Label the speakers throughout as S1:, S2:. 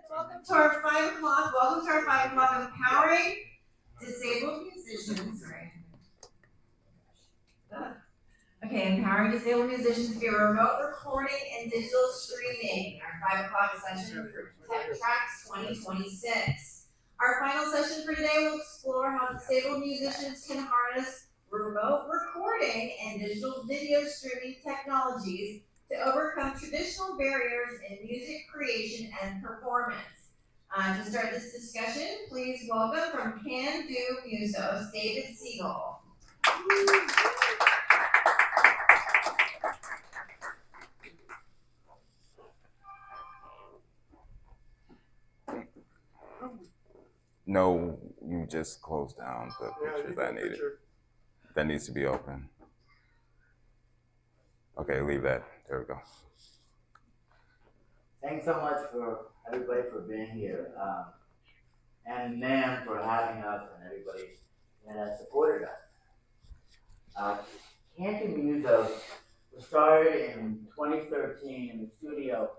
S1: Welcome to our 5 o'clock. Welcome to our 5 o'clock empowering disabled musicians. Okay, empowering disabled musicians via remote recording and digital streaming. Our 5 o'clock session for TEC Tracks 2026. Our final session for today will explore how disabled musicians can harness remote recording and digital video streaming technologies to overcome traditional barriers in music creation and performance. To start this discussion, please welcome from Can-Do Musos, David Siegel.
S2: No, you just closed down the picture that I needed. That needs to be open. Okay, leave that. There we go.
S3: Thanks so much for everybody for being here, and NAMM for having us and everybody that has supported us. Can-Do Musos was started in 2013 in the studio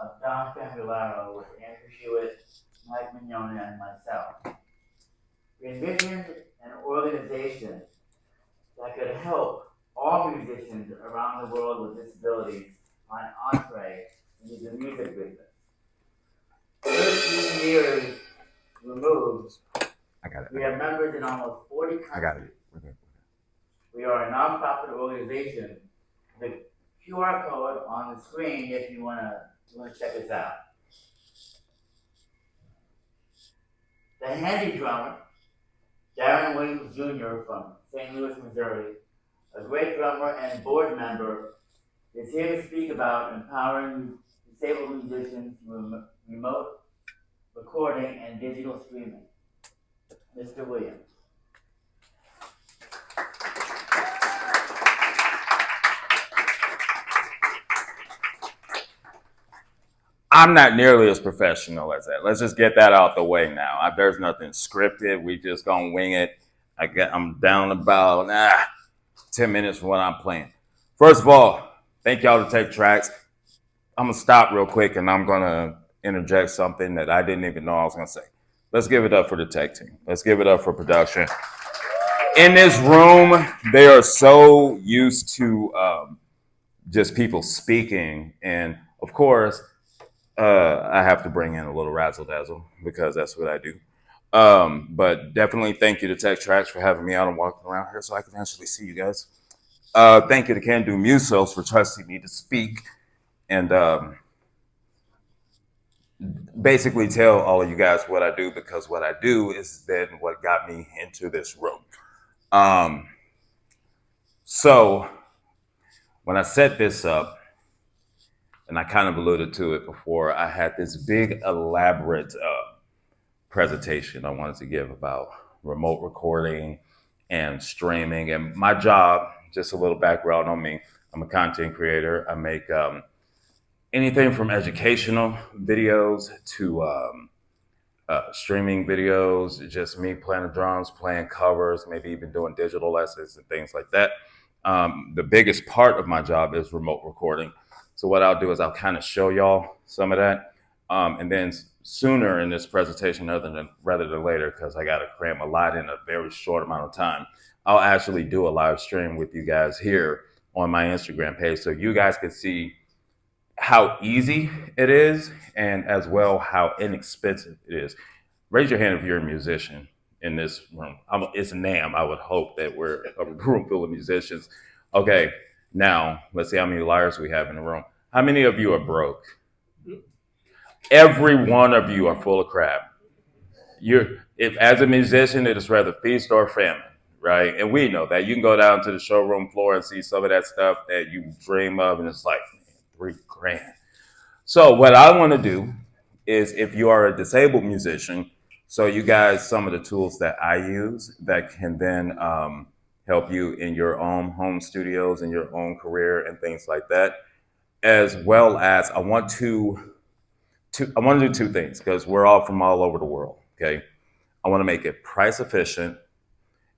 S3: of Don Fambularo with Andrew Hewitt, Mike Mignone, and myself. We envisioned an organization that could help all musicians around the world with disabilities find entree into the music business. 13 years removed, we have members in almost 40 countries.
S2: I got it. Okay.
S3: We are a nonprofit organization. The QR code on the screen if you want to check us out. The Handidrummer, Darren Williams Jr. from St. Louis, Missouri, a great drummer and board member, is here to speak about empowering disabled musicians through remote recording and digital streaming. Mr. Williams.
S2: I'm not nearly as professional as that. Let's just get that out the way now. There's nothing scripted. We just gonna wing it. I'm down about 10 minutes from what I'm playing. First of all, thank y'all to TEC Tracks. I'm gonna stop real quick and I'm gonna interject something that I didn't even know I was gonna say. Let's give it up for the tech team. Let's give it up for production. In this room, they are so used to just people speaking, and of course, I have to bring in a little razzle dazzle because that's what I do. But definitely thank you to TEC Tracks for having me out and walking around here so I can actually see you guys. Thank you to Can-Do Musos for trusting me to speak and basically tell all of you guys what I do, because what I do is then what got me into this room. So when I set this up, and I kind of alluded to it before, I had this big elaborate presentation I wanted to give about remote recording and streaming. And my job, just a little background on me, I'm a content creator. I make anything from educational videos to streaming videos, just me playing the drums, playing covers, maybe even doing digital lessons and things like that. The biggest part of my job is remote recording. So what I'll do is I'll kind of show y'all some of that. And then sooner in this presentation rather than later, because I got to cram a lot in a very short amount of time, I'll actually do a live stream with you guys here on my Instagram page so you guys can see how easy it is and as well how inexpensive it is. Raise your hand if you're a musician in this room. It's NAMM. I would hope that we're a room full of musicians. Okay, now let's see how many liars we have in the room. How many of you are broke? Every one of you are full of crap. If as a musician, it is rather feast or famine, right? And we know that. You can go down to the showroom floor and see some of that stuff that you dream of, and it's like $3,000. So what I want to do is, if you are a disabled musician, so you guys some of the tools that I use that can then help you in your own home studios and your own career and things like that, as well as I want to do two things, because we're all from all over the world. Okay, I want to make it price efficient,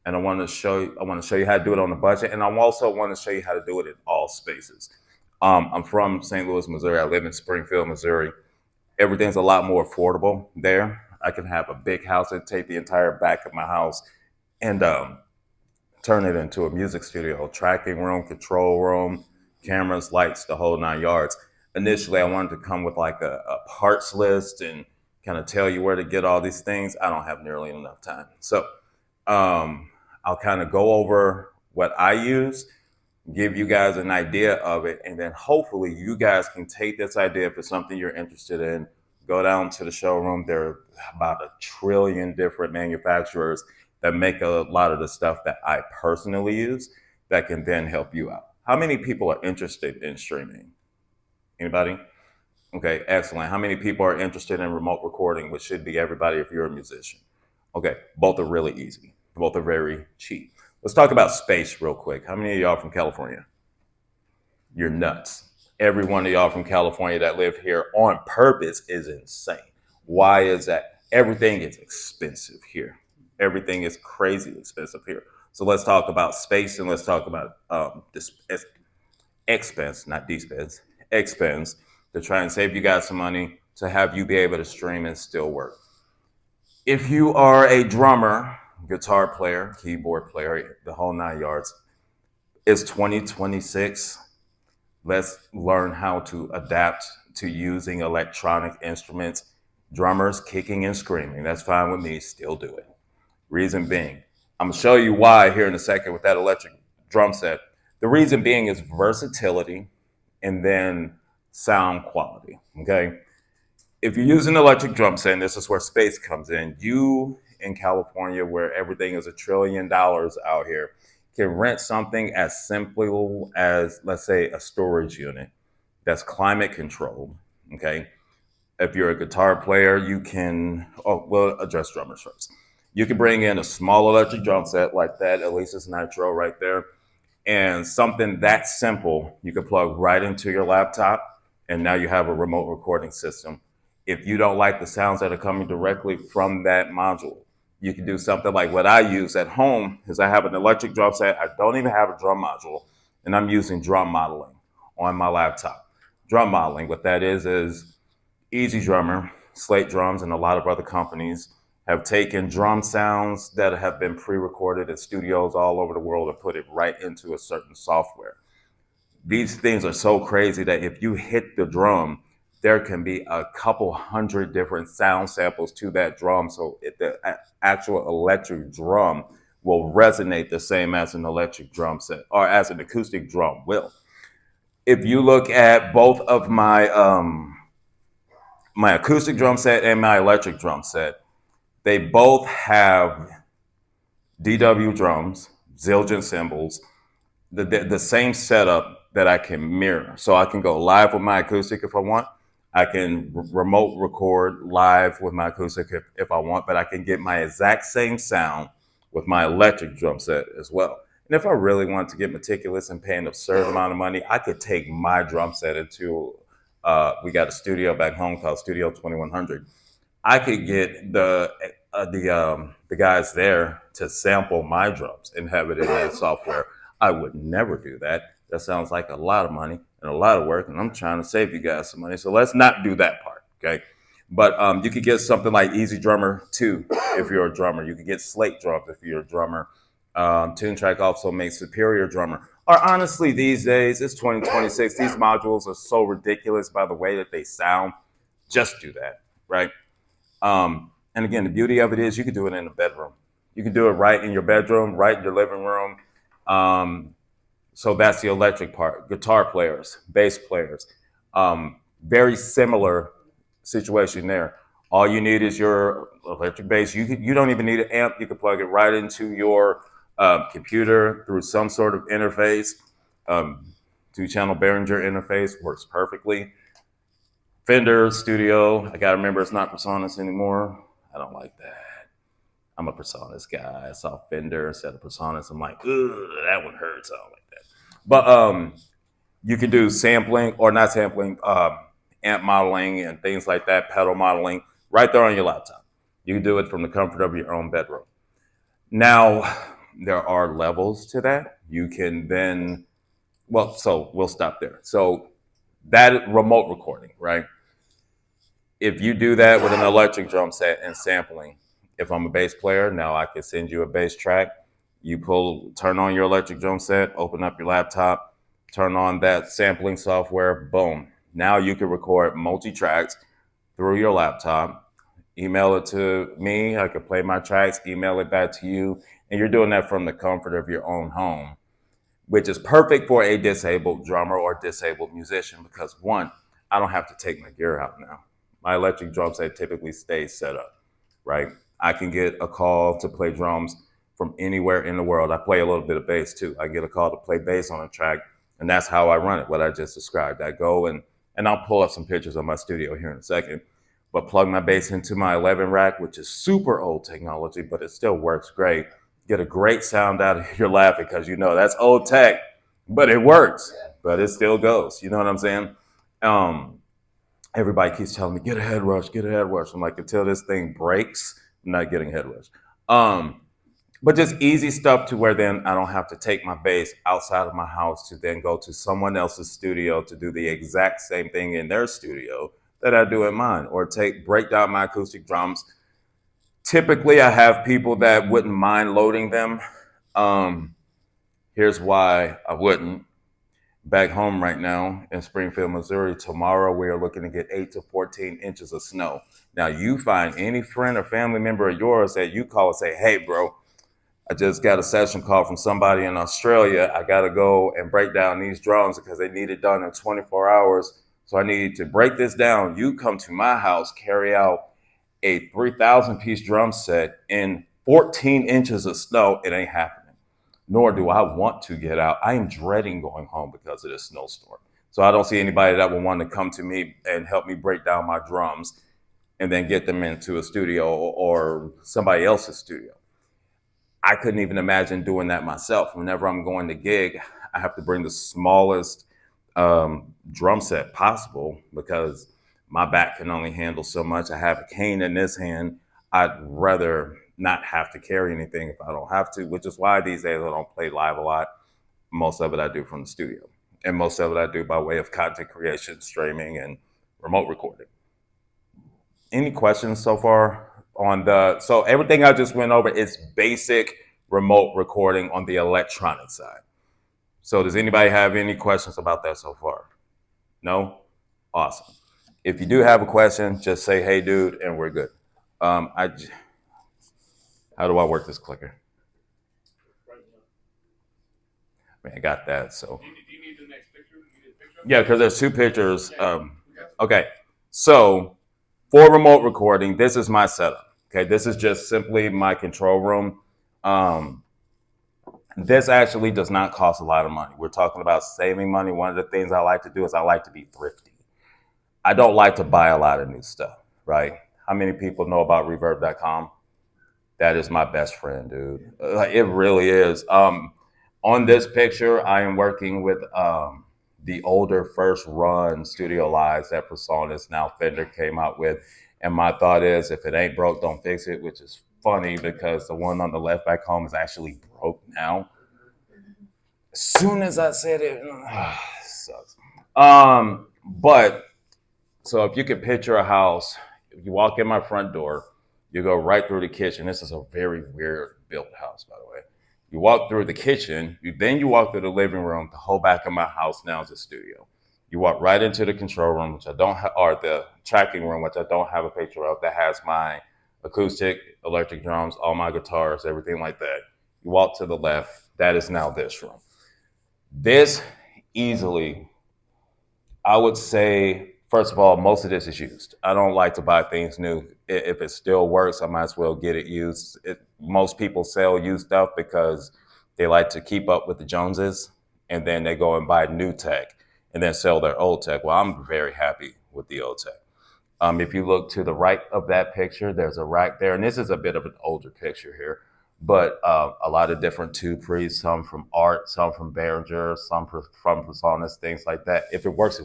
S2: and I want to show you how to do it on a budget, and I also want to show you how to do it in all spaces. I'm from St. Louis, Missouri. I live in Springfield, Missouri. Everything's a lot more affordable there. I can have a big house and take the entire back of my house and turn it into a music studio, tracking room, control room, cameras, lights, the whole 9 yards. Initially, I wanted to come with like a parts list and kind of tell you where to get all these things. I don't have nearly enough time. So I'll kind of go over what I use, give you guys an idea of it, and then hopefully you guys can take this idea if it's something you're interested in. Go down to the showroom. There are about 1 trillion different manufacturers that make a lot of the stuff that I personally use that can then help you out. How many people are interested in streaming? Anybody? Okay, excellent. How many people are interested in remote recording, which should be everybody if you're a musician? Okay, both are really easy. Both are very cheap. Let's talk about space real quick. How many of y'all from California? You're nuts. Every one of y'all from California that live here on purpose is insane. Why is that? Everything is expensive here. Everything is crazy expensive here. So let's talk about space and let's talk about this expense, not dispense, expense to try and save you guys some money to have you be able to stream and still work. If you are a drummer, guitar player, keyboard player, the whole 9 yards, it's 2026. Let's learn how to adapt to using electronic instruments. Drummers kicking and screaming. That's fine with me. Still do it. Reason being, I'm going to show you why here in a second with that electric drum set. The reason being is versatility and then sound quality. Okay. If you use an electric drum set, and this is where space comes in, you in California, where everything is $1 trillion out here, can rent something as simple as, let's say, a storage unit that's climate controlled. Okay. If you're a guitar player, you can, we'll address drummers first. You can bring in a small electric drum set like that, at least it's Nitro right there, and something that simple you can plug right into your laptop, and now you have a remote recording system. If you don't like the sounds that are coming directly from that module, you can do something like what I use at home is I have an electric drum set. I don't even have a drum module, and I'm using drum modeling on my laptop. Drum modeling, what that is Easy Drummer, Slate Drums, and a lot of other companies have taken drum sounds that have been pre-recorded in studios all over the world and put it right into a certain software. These things are so crazy that if you hit the drum, there can be a couple hundred different sound samples to that drum. So the actual electric drum will resonate the same as an electric drum set or as an acoustic drum will. If you look at both of my acoustic drum set and my electric drum set, they both have DW drums, Zildjian cymbals, the same setup that I can mirror. So I can go live with my acoustic if I want. I can remote record live with my acoustic if I want, but I can get my exact same sound with my electric drum set as well. And if I really want to get meticulous and pay an absurd amount of money, I could take my drum set into, we got a studio back home called Studio 2100. I could get the guys there to sample my drums and have it in that software. I would never do that. That sounds like a lot of money and a lot of work, and I'm trying to save you guys some money. So let's not do that part, okay? But you could get something like Easy Drummer 2 if you're a drummer. You could get Slate Drums if you're a drummer. TuneTrack also makes Superior Drummer. Or honestly, these days, it's 2026. These modules are so ridiculous by the way that they sound. Just do that, right? And again, the beauty of it is you can do it in the bedroom. You can do it right in your bedroom, right in your living room. So that's the electric part. Guitar players, bass players, very similar situation there. All you need is your electric bass. You don't even need an amp. You can plug it right into your computer through some sort of interface. Two-channel Behringer interface works perfectly. Fender Studio. I gotta remember it's not PreSonus anymore. I don't like that. I'm a PreSonus guy. I saw Fender instead of PreSonus. I'm like, ugh, that one hurts. I don't like that. But you can do sampling or not sampling, amp modeling and things like that, pedal modeling, right there on your laptop. You can do it from the comfort of your own bedroom. Now, there are levels to that. You can then, so we'll stop there. So that remote recording, right? if you do that with an electric drum set and sampling, if I'm a bass player, now I can send you a bass track. You turn on your electric drum set, open up your laptop, turn on that sampling software, boom. Now you can record multi-tracks through your laptop, email it to me, I can play my tracks, email it back to you, and you're doing that from the comfort of your own home, which is perfect for a disabled drummer or disabled musician because one, I don't have to take my gear out now. My electric drum set typically stays set up, right? I can get a call to play drums from anywhere in the world. I play a little bit of bass too. I get a call to play bass on a track, and that's how I run it, what I just described. I go and I'll pull up some pictures of my studio here in a second, but plug my bass into my 11 rack, which is super old technology, but it still works great. Get a great sound out of your laughing because you know that's old tech, but it works, but it still goes. You know what I'm saying? Everybody keeps telling me, get a head rush, get a head rush. I'm like, until this thing breaks, I'm not getting head rush. But just easy stuff to where then I don't have to take my bass outside of my house to then go to someone else's studio to do the exact same thing in their studio that I do in mine, or break down my acoustic drums. Typically, I have people that wouldn't mind loading them. Here's why I wouldn't. Back home right now in Springfield, Missouri, tomorrow we are looking to get 8 to 14 inches of snow. Now, you find any friend or family member of yours that you call and say, hey, bro, I just got a session call from somebody in Australia. I got to go and break down these drums because they need it done in 24 hours. So I need to break this down. You come to my house, carry out a 3,000 piece drum set in 14 inches of snow. It ain't happening. Nor do I want to get out. I am dreading going home because of this snowstorm. So I don't see anybody that would want to come to me and help me break down my drums and then get them into a studio or somebody else's studio. I couldn't even imagine doing that myself. Whenever I'm going to gig, I have to bring the smallest drum set possible because my back can only handle so much. I have a cane in this hand. I'd rather not have to carry anything if I don't have to, which is why these days I don't play live a lot. Most of it I do from the studio. And most of it I do by way of content creation, streaming, and remote recording. Any questions so far on so everything I just went over is basic remote recording on the electronic side. So does anybody have any questions about that so far? No? Awesome. If you do have a question, just say, hey, dude, and we're good. How do I work this clicker? I got that, so.
S4: Do you need the next picture?
S2: Yeah, because there's two pictures. Okay, so for remote recording, this is my setup. Okay, this is just simply my control room. This actually does not cost a lot of money. We're talking about saving money. One of the things I like to do is I like to be thrifty. I don't like to buy a lot of new stuff, right? How many people know about reverb.com? That is my best friend, dude. It really is. On this picture, I am working with the older first run studio lives that PreSonus, now Fender, came out with. And my thought is, if it ain't broke, don't fix it, which is funny because the one on the left back home is actually broke now. As soon as I said it, sucks. But so if you could picture a house, if you walk in my front door, you go right through the kitchen. This is a very weird built house, by the way. You walk through the kitchen, then you walk through the living room. The whole back of my house now is a studio. You walk right into the control room, which I don't have, or the tracking room, which I don't have a picture of, that has my acoustic, electric drums, all my guitars, everything like that. You walk to the left, that is now this room. This easily, I would say, first of all, most of this is used. I don't like to buy things new. If it still works, I might as well get it used. Most people sell used stuff because they like to keep up with the Joneses, and then they go and buy new tech and then sell their old tech. Well, I'm very happy with the old tech. If you look to the right of that picture, there's a rack there, and this is a bit of an older picture here, but a lot of different tube pre's, some from Art, some from Behringer, some from PreSonus, things like that. If it works,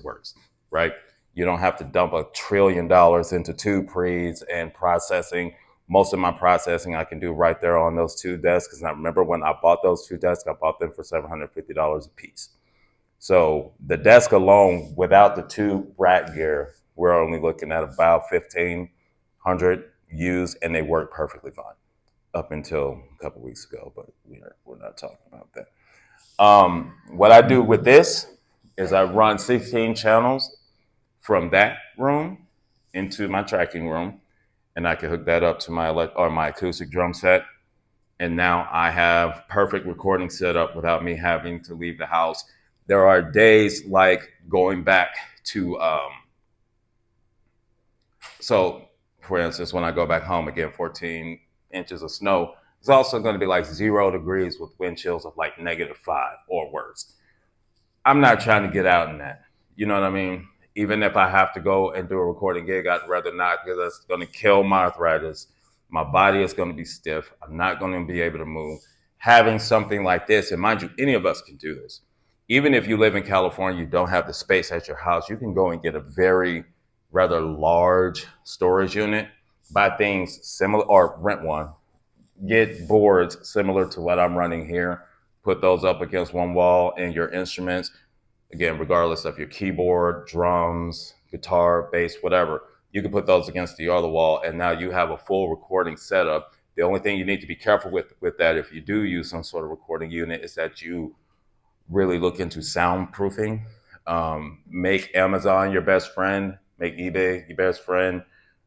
S2: right? You don't have to dump $1 trillion into tube pre's and processing. Most of my processing I can do right there on those two desks. Because I remember when I bought those two desks, I bought them for $750 a piece. So the desk alone, without the tube rack gear, We're only looking at about 1,500 used, and they work perfectly fine up until a couple weeks ago, but we're not talking about that. What I do with this is I run 16 channels from that room into my tracking room, and I can hook that up to my acoustic drum set. And now I have perfect recording set up without me having to leave the house. There are days like going back to, so for instance, when I go back home again, 14 inches of snow, it's also going to be like 0 degrees with wind chills of like -5 or worse. I'm not trying to get out in that. You know what I mean? Even if I have to go and do a recording gig, I'd rather not, because that's going to kill my arthritis. My body is going to be stiff. I'm not going to be able to move. Having something like this, and mind you, any of us can do this. Even if you live in California, you don't have the space at your house, you can go and get a very rather large storage unit, buy things similar, or rent one, get boards similar to what I'm running here, put those up against one wall, and your instruments, again, regardless of your keyboard, drums, guitar, bass, whatever, you can put those against the other wall, and now you have a full recording setup. The only thing you need to be careful with that, if you do use some sort of recording unit, is that you really look into soundproofing. Make Amazon your best friend, make eBay your best friend,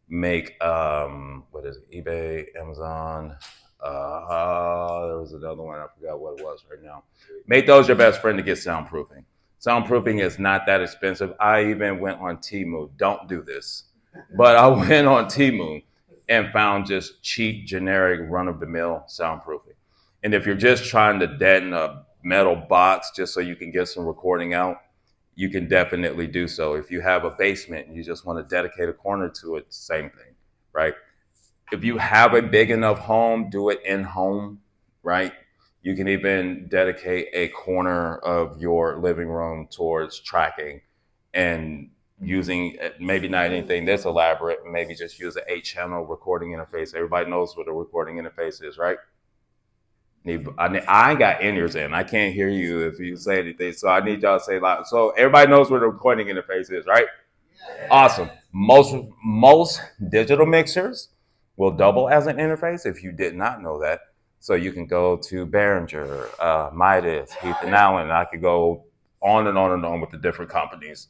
S2: make, what is it, eBay, Amazon, there was another one, I forgot what it was right now. Make those your best friend to get soundproofing. Soundproofing is not that expensive. I even went on Temu. Don't do this. But I went on Temu and found just cheap, generic, run-of-the-mill soundproofing. And if you're just trying to deaden a metal box just so you can get some recording out, you can definitely do so. If you have a basement and you just want to dedicate a corner to it, same thing, right? If you have a big enough home, do it in home, right? You can even dedicate a corner of your living room towards tracking and using maybe not anything this elaborate, maybe just use an 8-channel recording interface. Everybody knows what a recording interface is, right? I ain't got in-ears in. I can't hear you if you say anything. So I need y'all to say loud. So everybody knows what a recording interface is, right? Yeah. Awesome. Most digital mixers will double as an interface if you did not know that. So you can go to Behringer, Midas, Heath and Allen. I could go on and on and on with the different companies.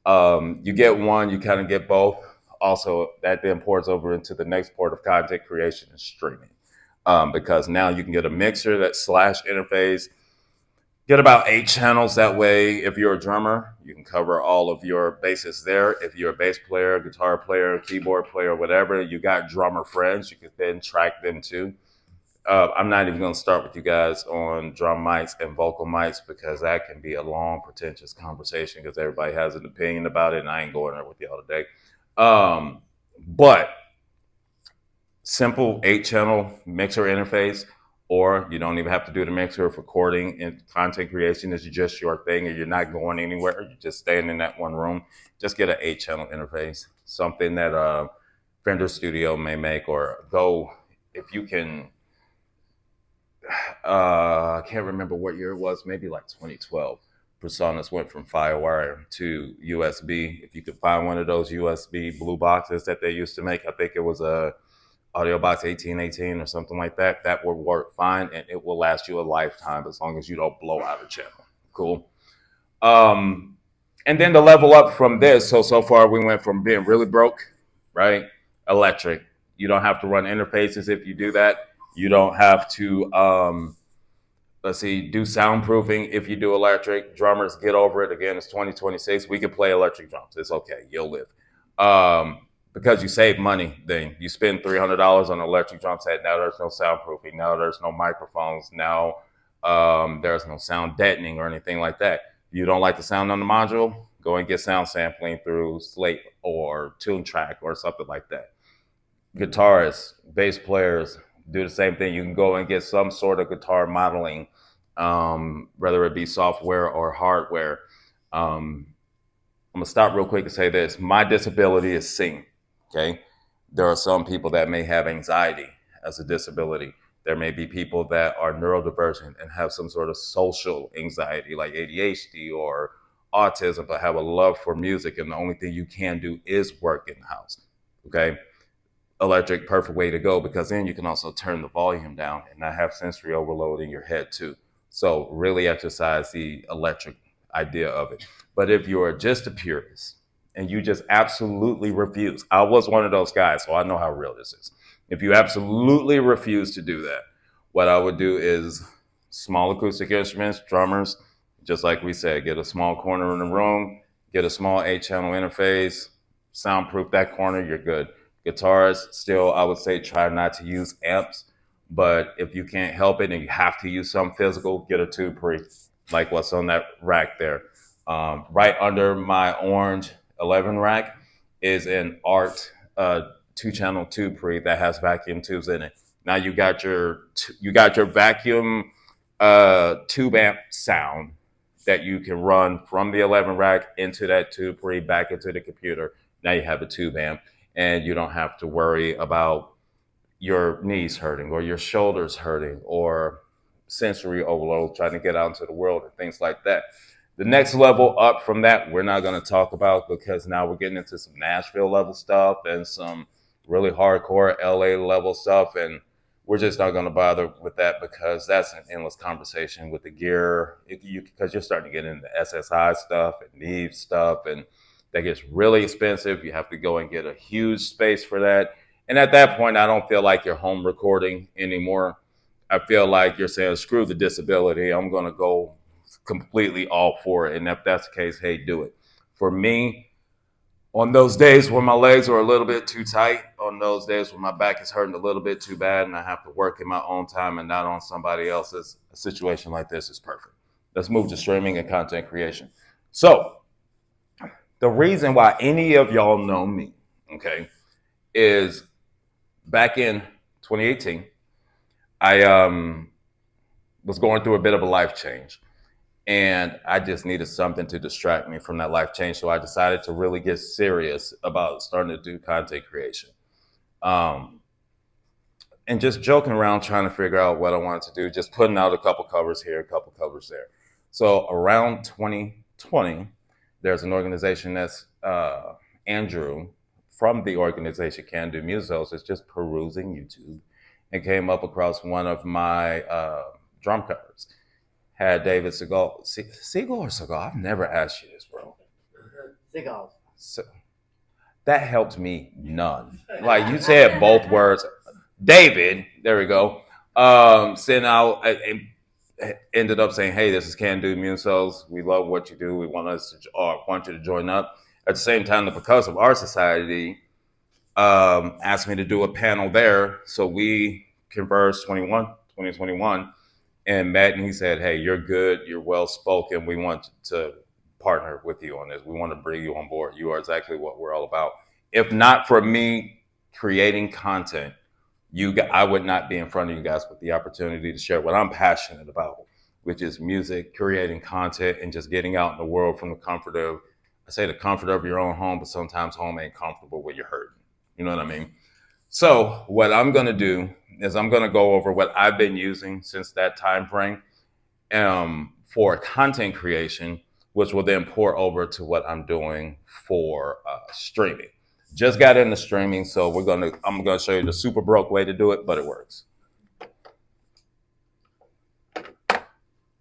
S2: You get one, you kind of get both. Also, that then pours over into the next port of content creation and streaming. Because now you can get a mixer that / interface, get about 8 channels. That way, if you're a drummer, you can cover all of your bases there. If you're a bass player, guitar player, keyboard player, whatever, you got drummer friends, you can then track them too. I'm not even going to start with you guys on drum mics and vocal mics because that can be a long, pretentious conversation because everybody has an opinion about it, and I ain't going there with y'all today. But simple 8-channel mixer interface, or you don't even have to do the mixer. If recording and content creation is just your thing and you're not going anywhere, you're just staying in that one room, just get an 8-channel interface, something that Fender Studio may make, or go, if you can, I can't remember what year it was, maybe like 2012. Personas went from FireWire to USB. If you could find one of those USB blue boxes that they used to make, I think it was a Audio Box 1818 or something like that, that will work fine, and it will last you a lifetime as long as you don't blow out a channel. Cool. And then to level up from this, so far we went from being really broke, right? Electric. You don't have to run interfaces if you do that. You don't have to, do soundproofing if you do electric. Drummers, get over it. Again, it's 2026. We can play electric drums. It's okay. You'll live. Because you save money, then you spend $300 on an electric drum set. Now there's no soundproofing. Now there's no microphones. Now there's no sound deadening or anything like that. You don't like the sound on the module? Go and get sound sampling through Slate or TuneTrack or something like that. Guitarists, bass players do the same thing. You can go and get some sort of guitar modeling, whether it be software or hardware. I'm gonna stop real quick and say this. My disability is singing. Okay, there are some people that may have anxiety as a disability. There may be people that are neurodivergent and have some sort of social anxiety like ADHD or autism, but have a love for music, and the only thing you can do is work in the house. Okay. Electric, perfect way to go, because then you can also turn the volume down and not have sensory overload in your head too. So really exercise the electric idea of it. But if you're just a purist and you just absolutely refuse, I was one of those guys, so I know how real this is. If you absolutely refuse to do that, what I would do is small acoustic instruments, drummers, just like we said, get a small corner in the room, get a small 8-channel interface, soundproof that corner, you're good. Guitars, still, I would say try not to use amps, but if you can't help it and you have to use something physical, get a tube pre, like what's on that rack there. Right under my orange 11 rack is an Art 2-channel tube pre that has vacuum tubes in it. Now you got your vacuum tube amp sound that you can run from the 11 rack into that tube pre back into the computer. Now you have a tube amp. And you don't have to worry about your knees hurting or your shoulders hurting or sensory overload trying to get out into the world and things like that. The next level up from that, we're not going to talk about, because now we're getting into some Nashville level stuff and some really hardcore LA level stuff. And we're just not going to bother with that, because that's an endless conversation with the gear, because you're starting to get into SSI stuff and Neve stuff, and that gets really expensive. You have to go and get a huge space for that. And at that point, I don't feel like you're home recording anymore. I feel like you're saying, screw the disability. I'm going to go completely all for it. And if that's the case, hey, do it. For me, on those days where my legs are a little bit too tight, on those days where my back is hurting a little bit too bad and I have to work in my own time and not on somebody else's, a situation like this is perfect. Let's move to streaming and content creation. So, the reason why any of y'all know me, okay, is back in 2018, I was going through a bit of a life change, and I just needed something to distract me from that life change. So I decided to really get serious about starting to do content creation, and just joking around, trying to figure out what I wanted to do, just putting out a couple covers here, a couple covers there. So around 2020, there's an organization that's Andrew from the organization Can-Do Musos is just perusing YouTube and came up across one of my drum covers. Had David Seagal, Seagal or Seagal? I've never asked you this, bro.
S3: Seagal.
S2: So, that helped me none. Like, you said both words. David, there we go. Sent out ended up saying, hey, this is Can-Do Musos. We love what you do. We want you to join up. At the same time, the Percussive Art Society asked me to do a panel there. So we conversed 2021, and met, and he said, hey, you're good. You're well-spoken. We want to partner with you on this. We want to bring you on board. You are exactly what we're all about. If not for me creating content, I would not be in front of you guys with the opportunity to share what I'm passionate about, which is music, creating content, and just getting out in the world from the comfort of your own home, but sometimes home ain't comfortable when you're hurting. You know what I mean? So what I'm going to do is I'm going to go over what I've been using since that time frame for content creation, which will then pour over to what I'm doing for streaming. Just got into streaming, so I'm gonna show you the super broke way to do it, but it works.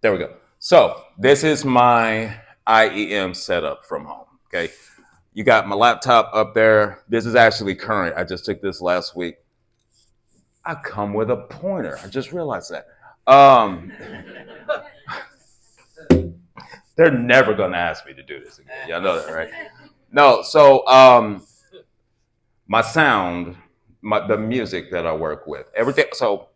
S2: There we go. So this is my IEM setup from home. Okay, you got my laptop up there. This is actually current. I just took this last week. I come with a pointer. I just realized that. They're never gonna ask me to do this again. Y'all know that, right? No. So my sound, the music that I work with, everything. So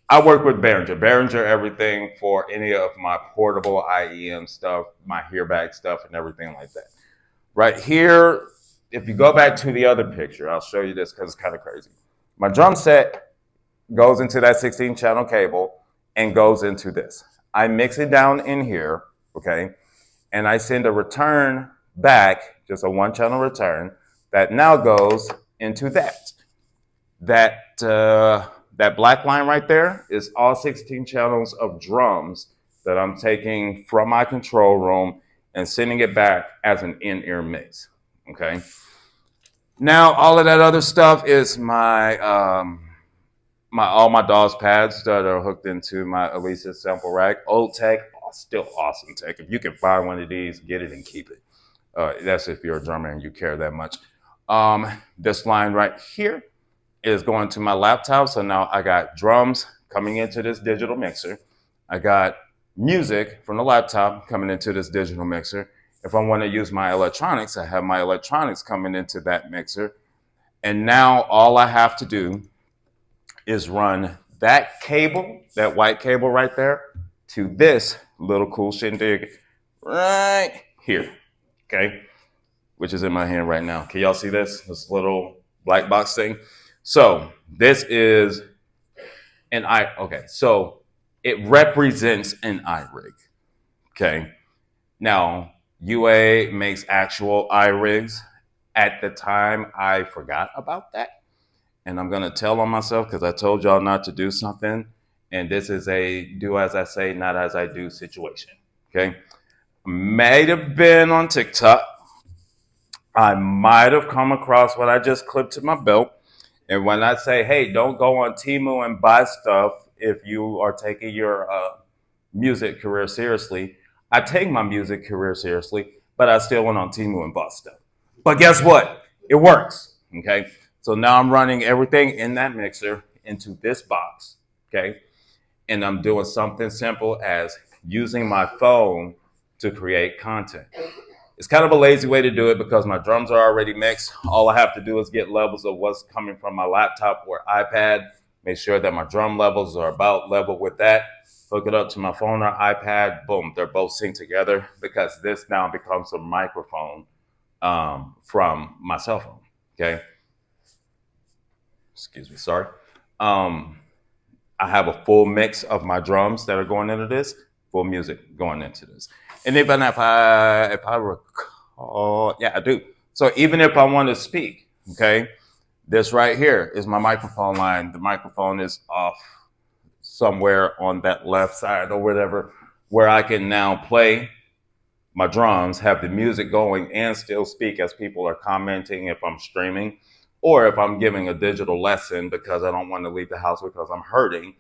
S2: I work with Behringer, everything for any of my portable IEM stuff, my hearback stuff, and everything like that. Right here, if you go back to the other picture, I'll show you this because it's kind of crazy. My drum set goes into that 16-channel cable and goes into this. I mix it down in here, okay, and I send a return back, just a 1-channel return, that now goes into that. That black line right there is all 16 channels of drums that I'm taking from my control room and sending it back as an in-ear mix. Okay. Now all of that other stuff is my all my DAWs pads that are hooked into my Elisa sample rack. Old tech, still awesome tech. If you can find one of these, get it and keep it. That's if you're a drummer and you care that much. This line right here is going to my laptop. So now I got drums coming into this digital mixer. I got music from the laptop coming into this digital mixer. If I want to use my electronics, I have my electronics coming into that mixer. And now all I have to do is run that cable, that white cable right there, to this little cool shindig right here, okay? Which is in my hand right now. Can y'all see this? This little black box thing? So this is an okay, so it represents an iRig, okay? Now, UA makes actual iRigs. At the time, I forgot about that. And I'm going to tell on myself because I told y'all not to do something. And this is a do as I say, not as I do situation. Okay. Might have been on TikTok. I might have come across what I just clipped to my belt. And when I say, hey, don't go on Temu and buy stuff if you are taking your music career seriously, I take my music career seriously, but I still went on Temu and bought stuff. But guess what? It works. Okay. So now I'm running everything in that mixer into this box, okay? And I'm doing something simple as using my phone to create content. It's kind of a lazy way to do it because my drums are already mixed. All I have to do is get levels of what's coming from my laptop or iPad, make sure that my drum levels are about level with that, hook it up to my phone or iPad, boom, they're both synced together because this now becomes a microphone from my cell phone, okay? Excuse me, sorry. I have a full mix of my drums that are going into this, full music going into this. And even if I recall, yeah, I do. So even if I want to speak, okay, this right here is my microphone line. The microphone is off somewhere on that left side or whatever, where I can now play my drums, have the music going and still speak as people are commenting if I'm streaming. Or if I'm giving a digital lesson because I don't want to leave the house because I'm hurting,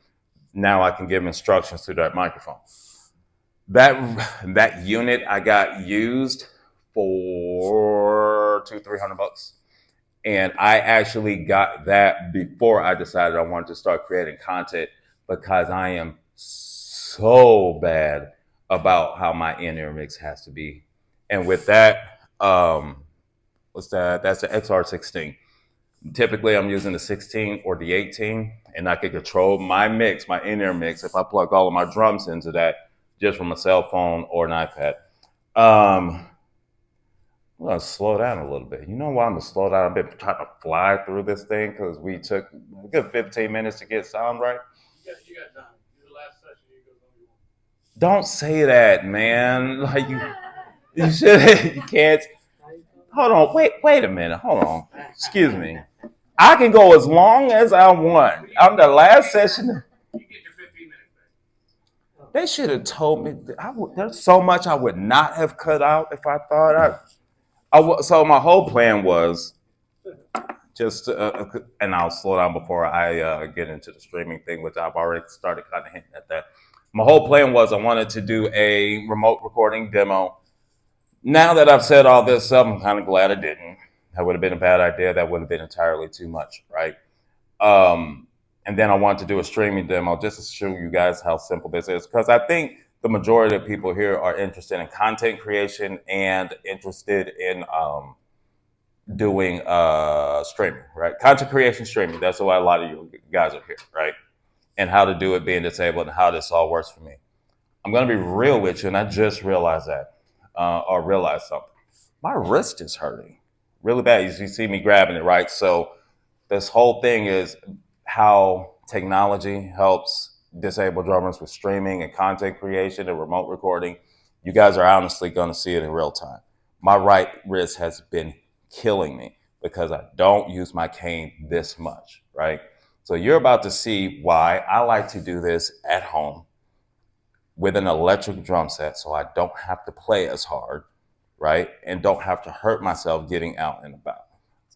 S2: now I can give instructions to that microphone. That unit I got used for $200-300, and I actually got that before I decided I wanted to start creating content because I am so bad about how my in-ear mix has to be. And with that, what's that? That's the XR16. Typically, I'm using the 16 or the 18, and I can control my mix, my in-ear mix, if I plug all of my drums into that just from a cell phone or an iPad. I'm going to slow down a little bit. You know why I'm going to slow down? I've been trying to fly through this thing because we took a good 15 minutes to get sound right.
S4: You got time. The last session, you go on your own.
S2: Don't say that, man. Like you should, you can't. Hold on, wait a minute. Hold on. Excuse me. I can go as long as I want. I'm the last session.
S4: You get your 15 minutes back.
S2: They should have told me. There's so much I would not have cut out if I thought so my whole plan was just, and I'll slow down before I get into the streaming thing, which I've already started kind of hinting at that. My whole plan was I wanted to do a remote recording demo. Now that I've said all this stuff, I'm kind of glad I didn't. That would have been a bad idea. That would have been entirely too much, right? And then I wanted to do a streaming demo just to show you guys how simple this is. Because I think the majority of people here are interested in content creation and interested in doing streaming, right? Content creation, streaming. That's why a lot of you guys are here, right? And how to do it being disabled and how this all works for me. I'm going to be real with you, and I just realized that. Or realize something. My wrist is hurting really bad. You see me grabbing it, right? So this whole thing is how technology helps disabled drummers with streaming and content creation and remote recording. You guys are honestly going to see it in real time. My right wrist has been killing me because I don't use my cane this much, right? So you're about to see why I like to do this at home with an electric drum set so I don't have to play as hard, right? And don't have to hurt myself getting out and about.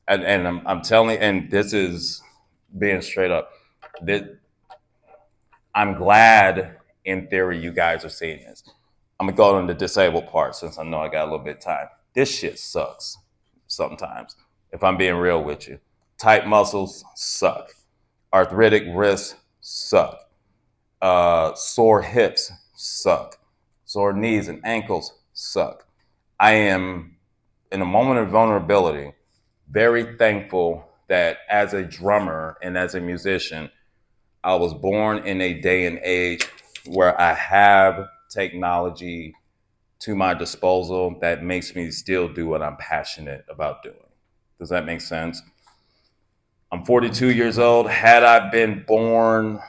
S2: And I'm telling, and this is being straight up, that I'm glad in theory you guys are seeing this. I'm gonna go on the disabled part since I know I got a little bit of time. This shit sucks sometimes, if I'm being real with you. Tight muscles suck. Arthritic wrists suck. Sore hips suck. Sore knees and ankles suck. I am, in a moment of vulnerability, very thankful that as a drummer and as a musician, I was born in a day and age where I have technology to my disposal that makes me still do what I'm passionate about doing. Does that make sense? I'm 42 years old. Had I been born,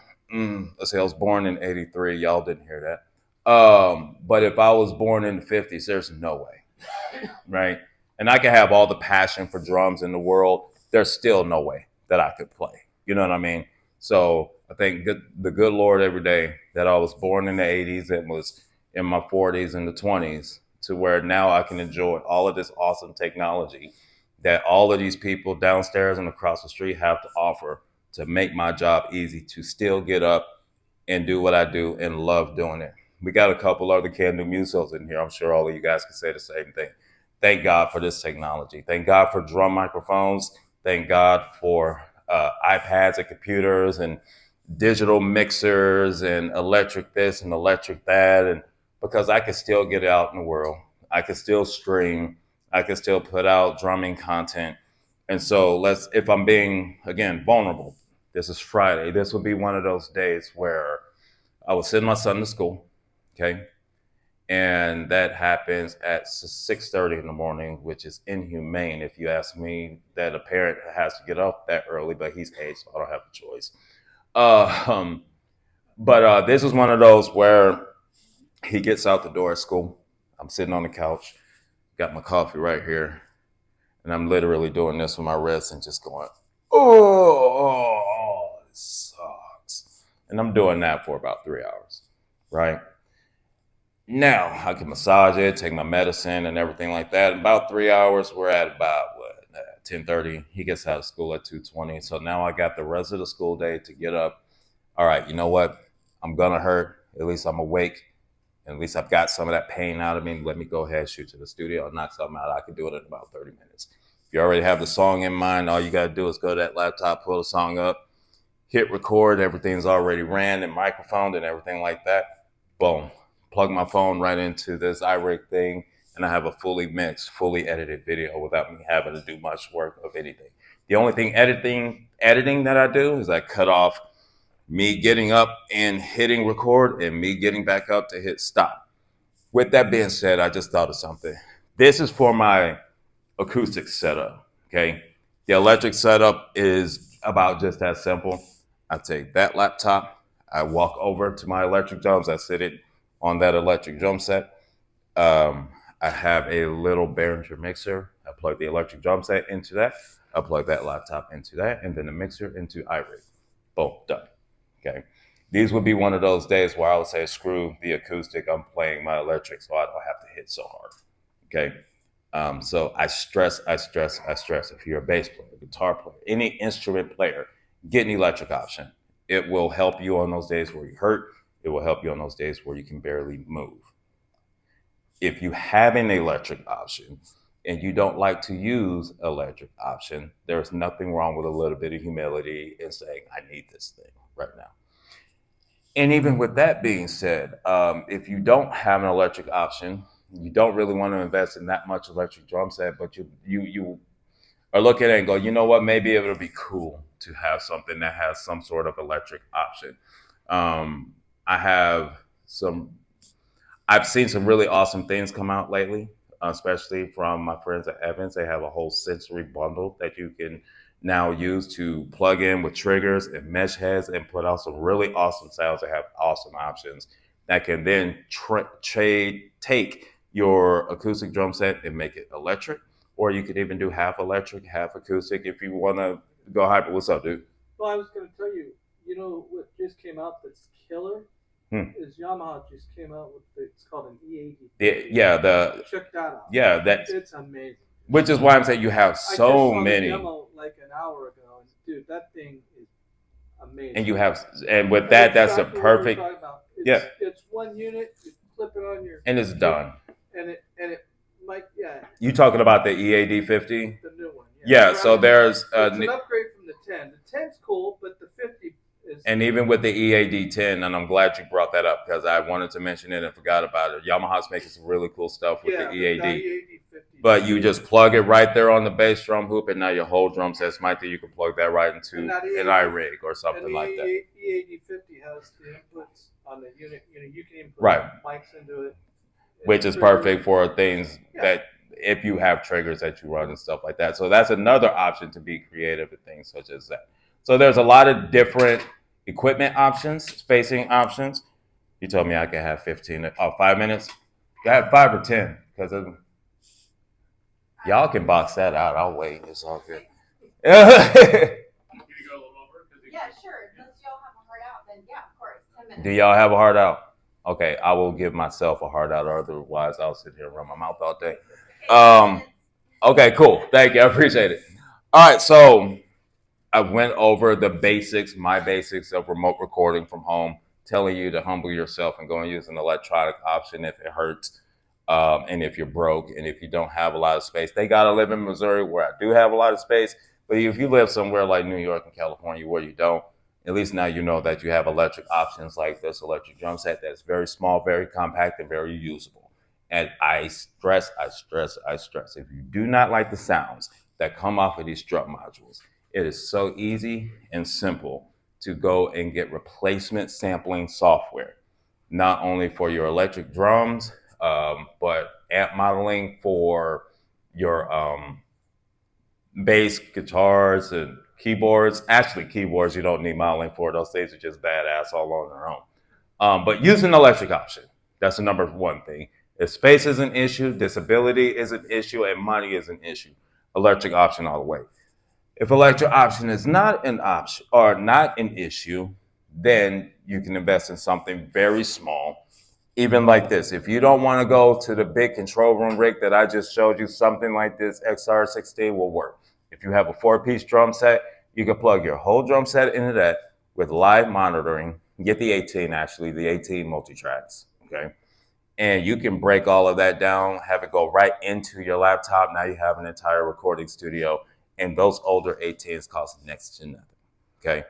S2: let's say I was born in 83, y'all didn't hear that. But if I was born in the 50s, there's no way, right? And I could have all the passion for drums in the world. There's still no way that I could play. You know what I mean? So I thank the good Lord every day that I was born in the 80s and was in my 40s and the 20s to where now I can enjoy all of this awesome technology that all of these people downstairs and across the street have to offer to make my job easy to still get up and do what I do and love doing it. We got a couple other Can-Do Musos in here. I'm sure all of you guys can say the same thing. Thank God for this technology. Thank God for drum microphones. Thank God for iPads and computers and digital mixers and electric this and electric that. And because I could still get out in the world, I could still stream, I could still put out drumming content. And so if I'm being, again, vulnerable, this is Friday. This would be one of those days where I would send my son to school, okay? And that happens at 6:30 in the morning, which is inhumane if you ask me, that a parent has to get up that early, but he's 8, so I don't have a choice. But this is one of those where he gets out the door at school. I'm sitting on the couch, got my coffee right here, and I'm literally doing this with my wrist and just going, oh, this sucks. And I'm doing that for about 3 hours, right? Now I can massage it, take my medicine and everything like that. In about 3 hours, we're at about 10:30. He gets out of school at 2:20. So now I got the rest of the school day to get up. All right, you know what? I'm gonna hurt. At least I'm awake. At least I've got some of that pain out of me. Let me go ahead, shoot to the studio, knock something out. I can do it in about 30 minutes. If you already have the song in mind, all you gotta do is go to that laptop, pull the song up, hit record. Everything's already ran and microphoned and everything like that. Boom. Plug my phone right into this iRig thing, and I have a fully mixed, fully edited video without me having to do much work of anything. The only thing editing that I do is I cut off me getting up and hitting record and me getting back up to hit stop. With that being said, I just thought of something. This is for my acoustic setup, okay? The electric setup is about just that simple. I take that laptop, I walk over to my electric drums, I sit it on that electric drum set. I have a little Behringer mixer. I plug the electric drum set into that. I plug that laptop into that, and then the mixer into iRig. Boom, done. Okay. These would be one of those days where I would say, screw the acoustic, I'm playing my electric so I don't have to hit so hard. Okay. So I stress. If you're a bass player, guitar player, any instrument player, get an electric option. It will help you on those days where you hurt. It will help you on those days where you can barely move. If you have an electric option and you don't like to use electric option, there's nothing wrong with a little bit of humility and saying, I need this thing right now. And even with that being said, if you don't have an electric option, you don't really want to invest in that much electric drum set, but you are looking at it and go, you know what, maybe it'll be cool to have something that has some sort of electric option. I've seen some really awesome things come out lately, especially from my friends at Evans. They have a whole sensory bundle that you can now use to plug in with triggers and mesh heads and put out some really awesome sounds that have awesome options that can then take your acoustic drum set and make it electric, or you could even do half electric, half acoustic if you want to go hyper. What's up, dude?
S5: Well, I was going to tell you, you know what just came out that's killer? is Yamaha just came out with it's called an EAD.
S2: Check
S5: that out. It's amazing.
S2: Which is why I'm saying you have so many.
S5: I just saw the demo like an hour ago, and dude, that thing is amazing.
S2: And with that, that's a perfect.
S5: It's one unit. You flip it on your.
S2: And it's done.
S5: And it like
S2: You talking about the EAD 50?
S5: The new one.
S2: Yeah. So there's
S5: it's an upgrade from the 10. The 10's cool, but the 50 is.
S2: And even with the EAD 10, and I'm glad you brought that up because I wanted to mention it and forgot about it. Yamaha's making some really cool stuff with the EAD.
S5: The EAD 50.
S2: But you just plug it right there on the bass drum hoop, and now your whole drum set's mic'd. You can plug that right into an iRig or something like that.
S5: EAD 50 has the inputs on the unit. You can even put mics into it.
S2: Which is perfect for things that if you have triggers that you run and stuff like that. So that's another option to be creative with things such as that. So there's a lot of different equipment options, spacing options. You told me I could have 5 minutes. I have 5 or 10 because y'all can box that out. I'll wait. It's all good.
S1: Yeah, sure. Unless y'all have a hard out, then yeah, of course, 10 minutes.
S2: Do y'all have a hard out? Okay, I will give myself a hard out, or otherwise I'll sit here and run my mouth all day. Okay, cool. Thank you. I appreciate it. All right, so I went over the basics, my basics of remote recording from home, telling you to humble yourself and go and use an electronic option if it hurts, and if you're broke, and if you don't have a lot of space. They got to live in Missouri where I do have a lot of space, but if you live somewhere like New York and California where you don't, at least now you know that you have electric options like this electric drum set that's very small, very compact, and very usable. And I stress, if you do not like the sounds that come off of these drum modules, it is so easy and simple to go and get replacement sampling software, not only for your electric drums, but amp modeling for your bass guitars and keyboards. Actually, keyboards you don't need modeling for. Those things are just badass all on their own. But use an electric option. That's the number one thing. If space is an issue, disability is an issue, and money is an issue, electric option all the way. If electric option is not an option or not an issue, then you can invest in something very small, even like this. If you don't want to go to the big control room rig that I just showed you, something like this XR16 will work. If you have a 4-piece drum set, you can plug your whole drum set into that with live monitoring. Get the 18 multi-tracks, okay? And you can break all of that down, have it go right into your laptop. Now you have an entire recording studio, and those older 18s cost next to nothing, okay?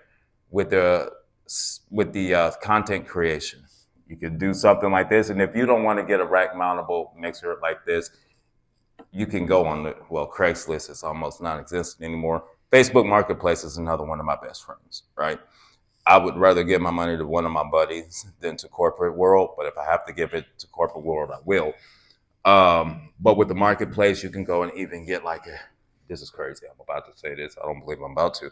S2: With the content creation, you can do something like this. And if you don't want to get a rack mountable mixer like this, you can go on Craigslist is almost non-existent anymore. Facebook Marketplace is another one of my best friends, right? I would rather give my money to one of my buddies than to corporate world, but if I have to give it to corporate world, I will. But with the marketplace, you can go and even get this is crazy. I'm about to say this. I don't believe I'm about to.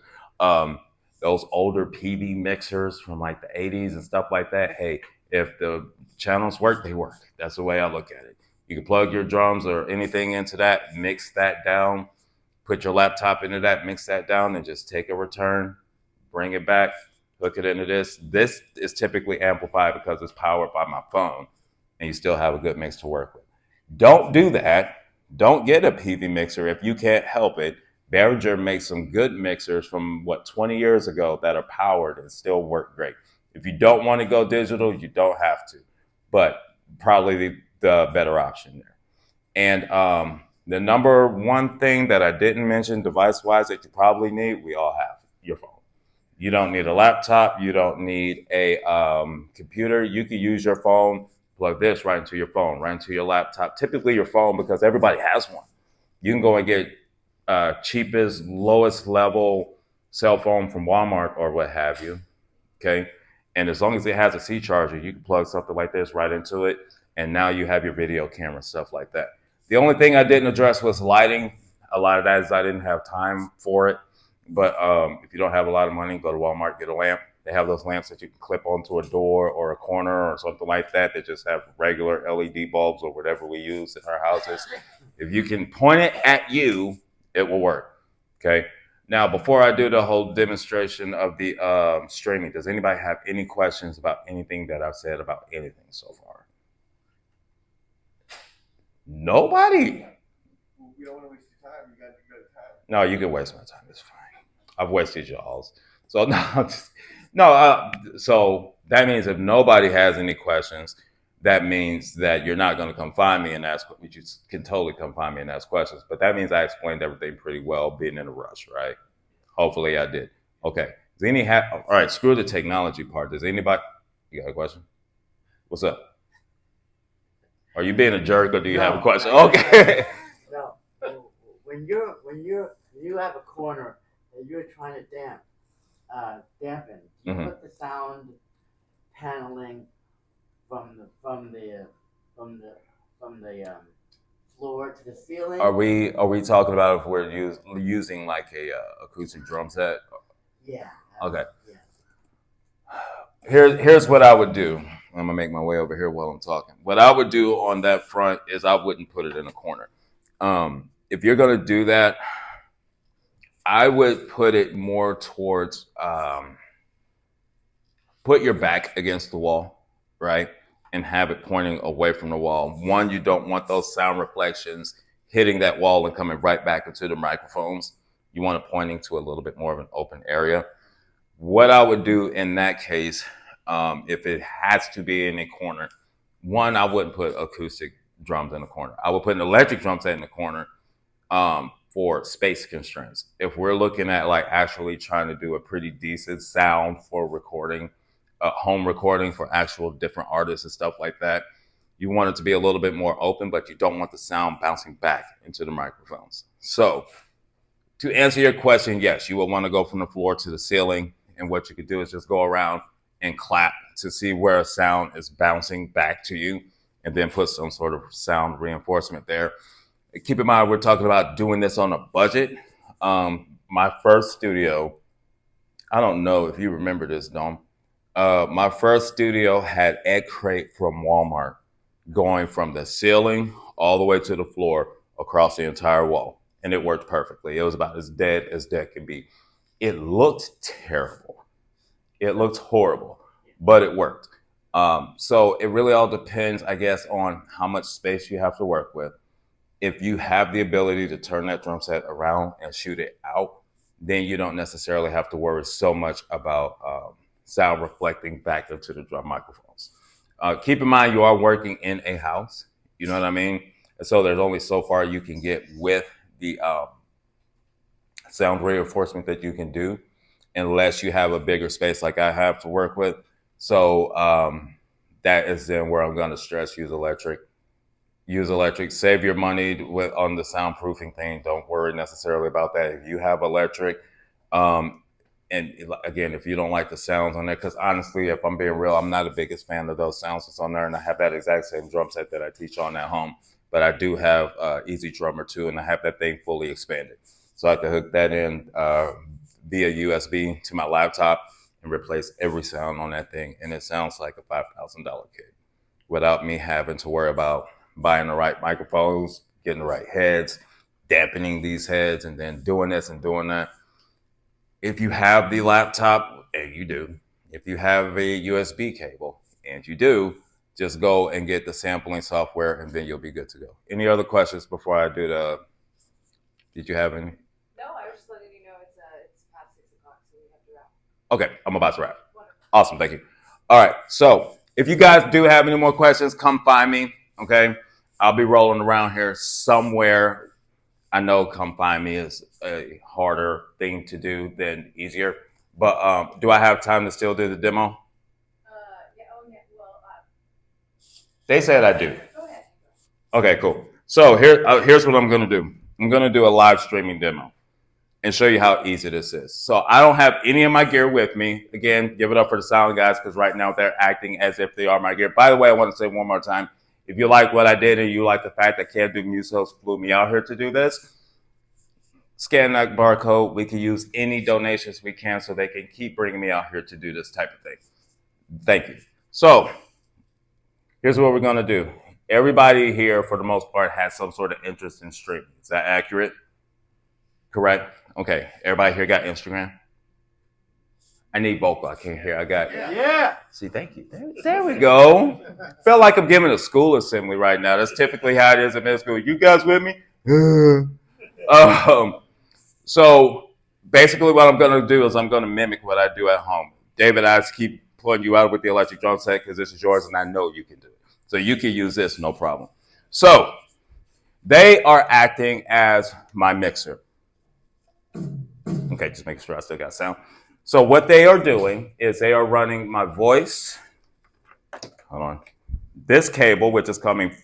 S2: Those older PV mixers from like the 80s and stuff like that. Hey, if the channels work, they work. That's the way I look at it. You can plug your drums or anything into that, mix that down, put your laptop into that, mix that down, and just take a return, bring it back, hook it into this. This is typically amplified because it's powered by my phone, and you still have a good mix to work with. Don't do that. Don't get a PV mixer if you can't help it. Behringer makes some good mixers from 20 years ago that are powered and still work great. If you don't want to go digital, you don't have to, but probably the better option there. And the number one thing that I didn't mention device-wise that you probably need, we all have your phone. You don't need a laptop. You don't need a computer. You can use your phone, plug this right into your phone, right into your laptop. Typically your phone, because everybody has one. You can go and get cheapest, lowest level cell phone from Walmart or what have you, okay? And as long as it has a C charger, you can plug something like this right into it, and now you have your video camera, stuff like that. The only thing I didn't address was lighting. A lot of that is I didn't have time for it. But if you don't have a lot of money, go to Walmart, get a lamp. They have those lamps that you can clip onto a door or a corner or something like that that just have regular LED bulbs or whatever we use in our houses. If you can point it at you, it will work, okay? Now, before I do the whole demonstration of the streaming, does anybody have any questions about anything that I've said about anything so far? Nobody?
S6: We don't want to waste your time. You got time.
S2: No, you can waste my time. It's fine. I've wasted y'all's. So no, so that means if nobody has any questions, that means that you're not going to come find me and ask. You can totally come find me and ask questions. But that means I explained everything pretty well, being in a rush, right? Hopefully, I did. Okay. All right? Screw the technology part. Does anybody? You got a question? What's up? Are you being a jerk, or do you have a question? Okay.
S3: No. When you have a corner that you're trying to dampen, you put the sound paneling from the floor to the ceiling.
S2: Are we talking about if we're using like a acoustic drum set?
S3: Yeah.
S2: Okay.
S3: Yeah.
S2: Here's what I would do. I'm gonna make my way over here while I'm talking. What I would do on that front is I wouldn't put it in a corner. If you're gonna do that, I would put it more towards put your back against the wall, right? And have it pointing away from the wall. One, you don't want those sound reflections hitting that wall and coming right back into the microphones. You want it pointing to a little bit more of an open area. What I would do in that case, if it has to be in a corner, one, I wouldn't put acoustic drums in the corner. I would put an electric drum set in the corner for space constraints. If we're looking at like actually trying to do a pretty decent sound for recording, home recording for actual different artists and stuff like that, you want it to be a little bit more open, but you don't want the sound bouncing back into the microphones. So to answer your question, yes, you will want to go from the floor to the ceiling. And what you could do is just go around and clap to see where a sound is bouncing back to you, and then put some sort of sound reinforcement there. Keep in mind, we're talking about doing this on a budget. My first studio, I don't know if you remember this, Dom. My first studio had egg crate from Walmart going from the ceiling all the way to the floor across the entire wall. And it worked perfectly. It was about as dead can be. It looked terrible. It looked horrible, but it worked. So it really all depends, I guess, on how much space you have to work with. If you have the ability to turn that drum set around and shoot it out, then you don't necessarily have to worry so much about sound reflecting back into the drum microphones. Keep in mind, you are working in a house. You know what I mean? And so there's only so far you can get with the sound reinforcement that you can do, unless you have a bigger space like I have to work with. So that is then where I'm going to stress use electric. Use electric. Save your money on the soundproofing thing. Don't worry necessarily about that. If you have electric, and again, if you don't like the sounds on there, because honestly, if I'm being real, I'm not the biggest fan of those sounds that's on there, and I have that exact same drum set that I teach on at home. But I do have Easy Drummer too, and I have that thing fully expanded. So I can hook that in via USB to my laptop and replace every sound on that thing. And it sounds like a $5,000 kit without me having to worry about buying the right microphones, getting the right heads, dampening these heads, and then doing this and doing that. If you have the laptop, and you do, if you have a USB cable, and you do, just go and get the sampling software, and then you'll be good to go. Any other questions before I do did you have any?
S1: No, I was just letting you know it's past 6 o'clock, so we have to wrap.
S2: Okay, I'm about to wrap.
S1: Wonderful.
S2: Awesome, thank you. All right, so if you guys do have any more questions, come find me, okay? I'll be rolling around here somewhere. I know come find me is a harder thing to do than easier, but do I have time to still do the demo?
S1: Yeah, well,
S2: They said I do.
S1: go ahead.
S2: Okay, cool. So here's what I'm going to do. I'm going to do a live streaming demo and show you how easy this is. So I don't have any of my gear with me. Again, give it up for the sound guys, because right now they're acting as if they are my gear. By the way, I want to say one more time, if you like what I did and you like the fact that Can-Do Musos flew me out here to do this, scan that barcode. We can use any donations we can so they can keep bringing me out here to do this type of thing. Thank you. So here's what we're going to do. Everybody here, for the most part, has some sort of interest in streaming. Is that accurate? Correct? Okay. Everybody here got Instagram? I need vocal. I can't hear. I got.
S3: Yeah.
S2: See, thank you. There we go. Feel like I'm giving a school assembly right now. That's typically how it is in middle school. You guys with me? So basically what I'm going to do is I'm going to mimic what I do at home. David, I just keep pulling you out with the electric drum set because this is yours and I know you can do it. So you can use this, no problem. So they are acting as my mixer. Okay, just making sure I still got sound. So what they are doing is they are running my voice. Hold on. This cable, which is coming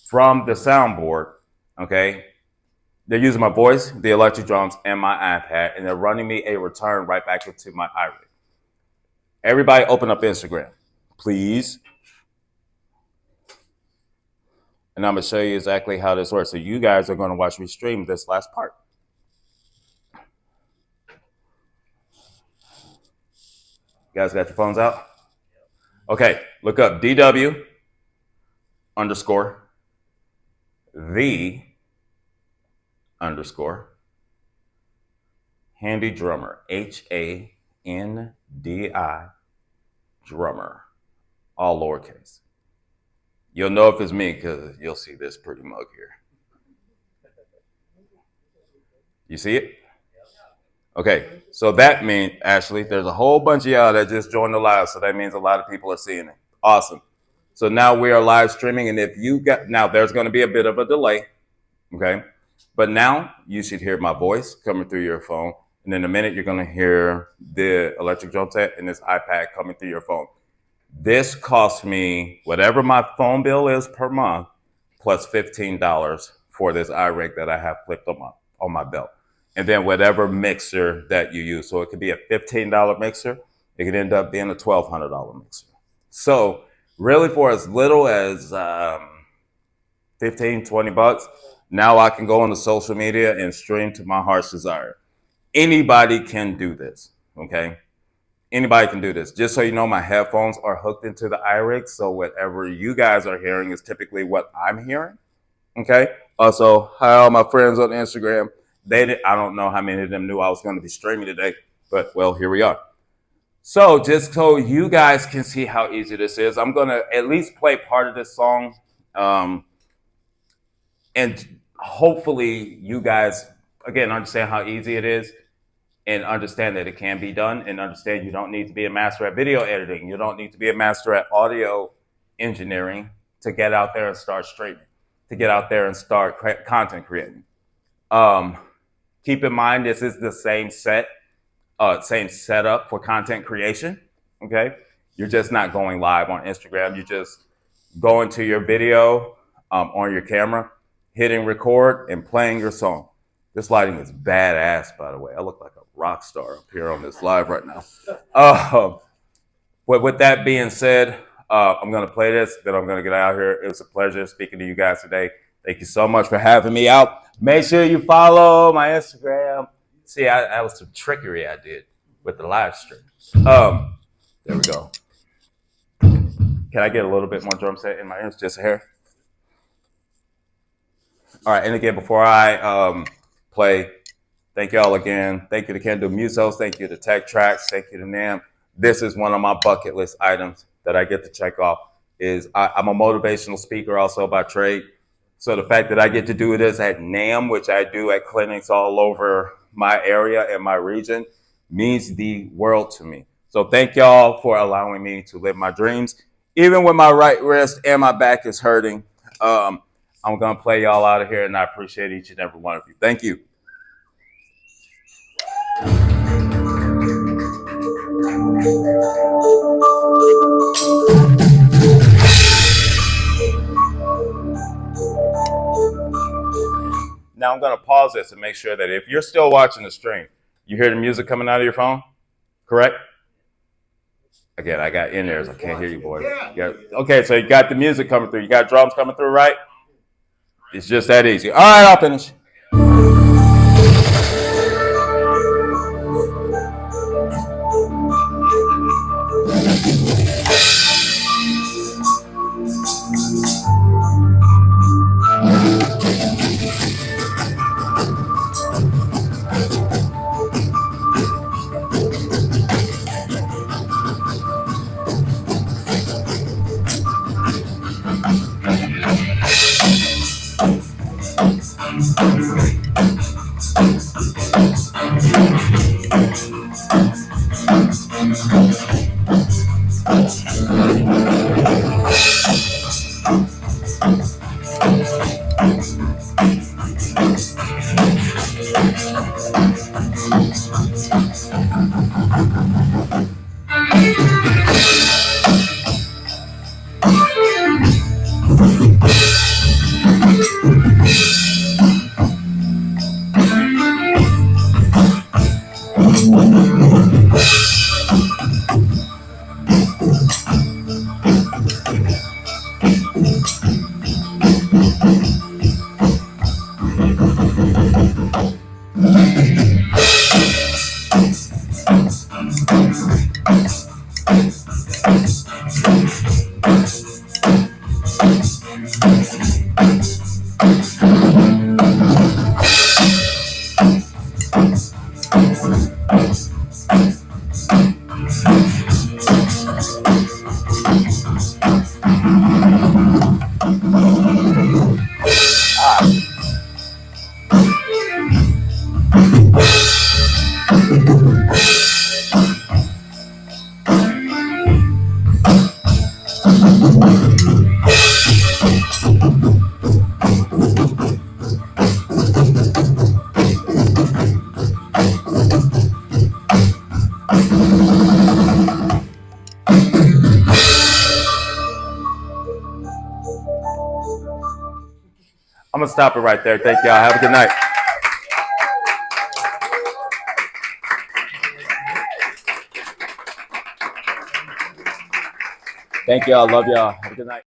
S2: from the soundboard, okay? They're using my voice, the electric drums, and my iPad, and they're running me a return right back into my iRig. Everybody open up Instagram, please. And I'm going to show you exactly how this works. So you guys are going to watch me stream this last part. You guys got your phones out? Okay, look up DW underscore the underscore Handidrummer, HANDI drummer, all lowercase. You'll know if it's me because you'll see this pretty mug here. You see it? Okay, so that means, Ashley, there's a whole bunch of y'all that just joined the live, so that means a lot of people are seeing it. Awesome. So now we are live streaming, and if you got, now there's going to be a bit of a delay, okay? But now you should hear my voice coming through your phone, and in a minute you're going to hear the electric drum set and this iPad coming through your phone. This costs me whatever my phone bill is per month, plus $15 for this iRig that I have clipped on my belt. And then whatever mixer that you use. So it could be a $15 mixer. It could end up being a $1,200 mixer. So really for as little as 15, 20 bucks, now I can go on the social media and stream to my heart's desire. Anybody can do this, okay? Anybody can do this. Just so you know, my headphones are hooked into the iRig. So whatever you guys are hearing is typically what I'm hearing, okay? Also, hi all my friends on Instagram. I don't know how many of them knew I was going to be streaming today, but well, here we are. So just so you guys can see how easy this is, I'm going to at least play part of this song. And hopefully you guys, again, understand how easy it is and understand that it can be done and understand you don't need to be a master at video editing. You don't need to be a master at audio engineering to get out there and start streaming, to get out there and start content creating. Keep in mind, this is the same setup for content creation, okay? You're just not going live on Instagram. You just go into your video on your camera, hitting record, and playing your song. This lighting is badass, by the way. I look like a rock star up here on this live right now. But with that being said, I'm going to play this, then I'm going to get out of here. It was a pleasure speaking to you guys today. Thank you so much for having me out. Make sure you follow my Instagram. See, that was some trickery I did with the live stream. There we go. Can I get a little bit more drum set in my ears? Just a hair? All right, and again, before I play, thank you all again. Thank you to Can-Do Musos. Thank you to TEC Tracks. Thank you to NAMM. This is one of my bucket list items that I get to check off. I'm a motivational speaker also by trade. So the fact that I get to do this at NAMM, which I do at clinics all over my area and my region, means the world to me. So thank y'all for allowing me to live my dreams. Even when my right wrist and my back is hurting, I'm going to play y'all out of here, and I appreciate each and every one of you. Thank you. Now I'm going to pause this and make sure that if you're still watching the stream, you hear the music coming out of your phone, correct? Again, I got in-ears. I can't hear you, boys. Okay, so you got the music coming through. You got drums coming through, right? It's just that easy. All right, I'll finish. I'm gonna stop it right there. Thank y'all. Have a good night. Thank y'all. Love y'all. Have a good night.